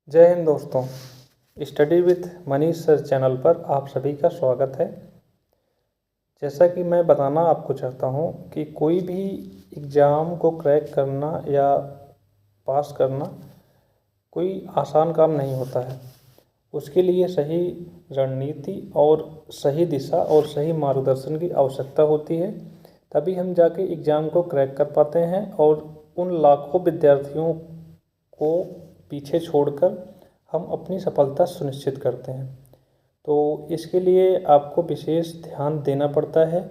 जय हिंद दोस्तों। Study with Manish sir channel पर आप सभी का स्वागत है। जैसा कि मैं बताना आपको चाहता हूं कि कोई भी एग्ज़ाम को क्रैक करना या पास करना कोई आसान काम नहीं होता है। उसके लिए सही रणनीति और सही दिशा और सही मार्गदर्शन की आवश्यकता होती है, तभी हम जाके एग्ज़ाम को क्रैक कर पाते हैं और उन लाखों विद्यार्थियों को पीछे छोड़कर हम अपनी सफलता सुनिश्चित करते हैं। तो इसके लिए आपको विशेष ध्यान देना पड़ता है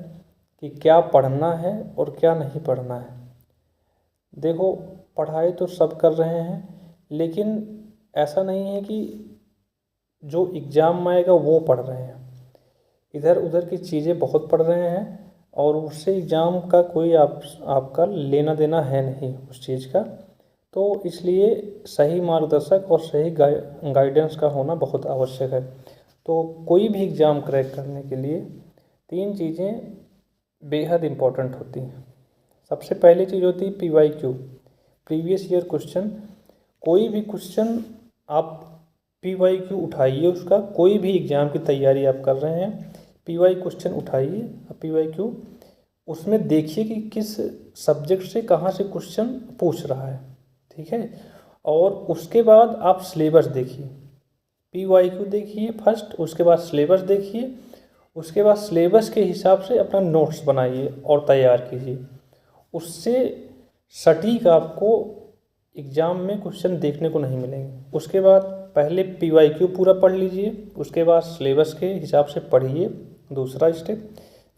कि क्या पढ़ना है और क्या नहीं पढ़ना है। देखो, पढ़ाई तो सब कर रहे हैं, लेकिन ऐसा नहीं है कि जो एग्ज़ाम में आएगा वो पढ़ रहे हैं। इधर उधर की चीज़ें बहुत पढ़ रहे हैं और उससे एग्ज़ाम का कोई आपका लेना देना है नहीं उस चीज़ का। तो इसलिए सही मार्गदर्शक और सही गाइडेंस का होना बहुत आवश्यक है। तो कोई भी एग्ज़ाम क्रैक करने के लिए 3 चीज़ें बेहद इम्पोर्टेंट होती हैं। सबसे पहली चीज़ होती है PYQ, प्रीवियस ईयर क्वेश्चन। कोई भी क्वेश्चन आप PYQ उठाइए, उसका कोई भी एग्ज़ाम की तैयारी आप कर रहे हैं, PY क्वेश्चन उठाइए, PYQ उसमें देखिए कि किस सब्जेक्ट से कहाँ से क्वेश्चन पूछ रहा है, ठीक है। और उसके बाद आप सिलेबस देखिए, PYQ देखिए फर्स्ट, उसके बाद सिलेबस देखिए, उसके बाद सिलेबस के हिसाब से अपना नोट्स बनाइए और तैयार कीजिए। उससे सटीक आपको एग्ज़ाम में क्वेश्चन देखने को नहीं मिलेंगे। उसके बाद पहले PYQ पूरा पढ़ लीजिए, उसके बाद सिलेबस के हिसाब से पढ़िए, दूसरा स्टेप।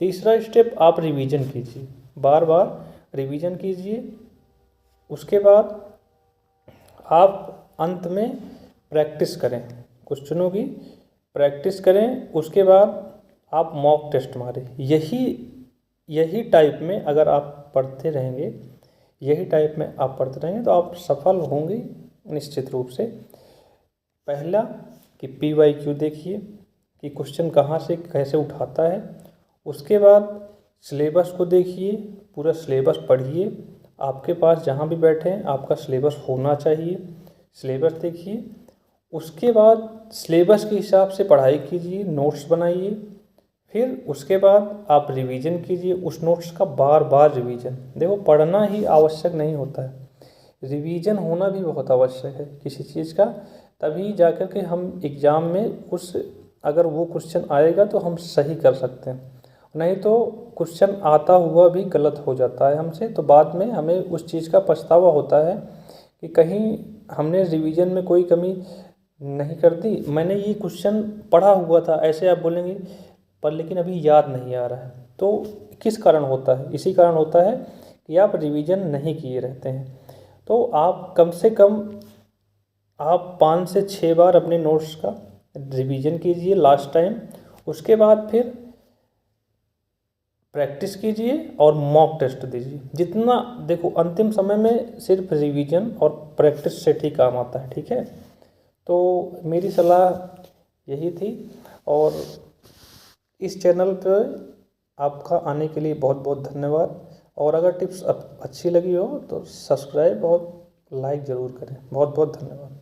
तीसरा स्टेप, आप रिवीजन कीजिए, बार बार रिवीजन कीजिए। उसके बाद आप अंत में प्रैक्टिस करें, क्वेश्चनों की प्रैक्टिस करें। उसके बाद आप मॉक टेस्ट मारें। यही टाइप में अगर आप पढ़ते रहेंगे, तो आप सफल होंगे निश्चित रूप से। पहला कि PYQ देखिए कि क्वेश्चन कहाँ से कैसे उठाता है। उसके बाद सिलेबस को देखिए, पूरा सिलेबस पढ़िए। आपके पास जहाँ भी बैठे हैं आपका सिलेबस होना चाहिए, सिलेबस देखिए। उसके बाद सिलेबस के हिसाब से पढ़ाई कीजिए, नोट्स बनाइए। फिर उसके बाद आप रिवीजन कीजिए, उस नोट्स का बार बार रिवीजन। देखो, पढ़ना ही आवश्यक नहीं होता है, रिवीजन होना भी बहुत आवश्यक है किसी चीज़ का। तभी जाकर के हम एग्ज़ाम में अगर वो क्वेश्चन आएगा तो हम सही कर सकते हैं, नहीं तो क्वेश्चन आता हुआ भी गलत हो जाता है हमसे। तो बाद में हमें उस चीज़ का पछतावा होता है कि कहीं हमने रिवीजन में कोई कमी नहीं कर दी, मैंने ये क्वेश्चन पढ़ा हुआ था, ऐसे आप बोलेंगे, पर लेकिन अभी याद नहीं आ रहा है। तो किस कारण होता है? इसी कारण होता है कि आप रिवीजन नहीं किए रहते हैं। तो आप कम से कम 5 से 6 बार अपने नोट्स का रिवीजन कीजिए लास्ट टाइम। उसके बाद फिर प्रैक्टिस कीजिए और मॉक टेस्ट दीजिए। जितना देखो, अंतिम समय में सिर्फ रिवीजन और प्रैक्टिस से ही काम आता है, ठीक है। तो मेरी सलाह यही थी और इस चैनल पर आपका आने के लिए बहुत बहुत धन्यवाद। और अगर टिप्स अच्छी लगी हो तो सब्सक्राइब और लाइक ज़रूर करें। बहुत बहुत धन्यवाद।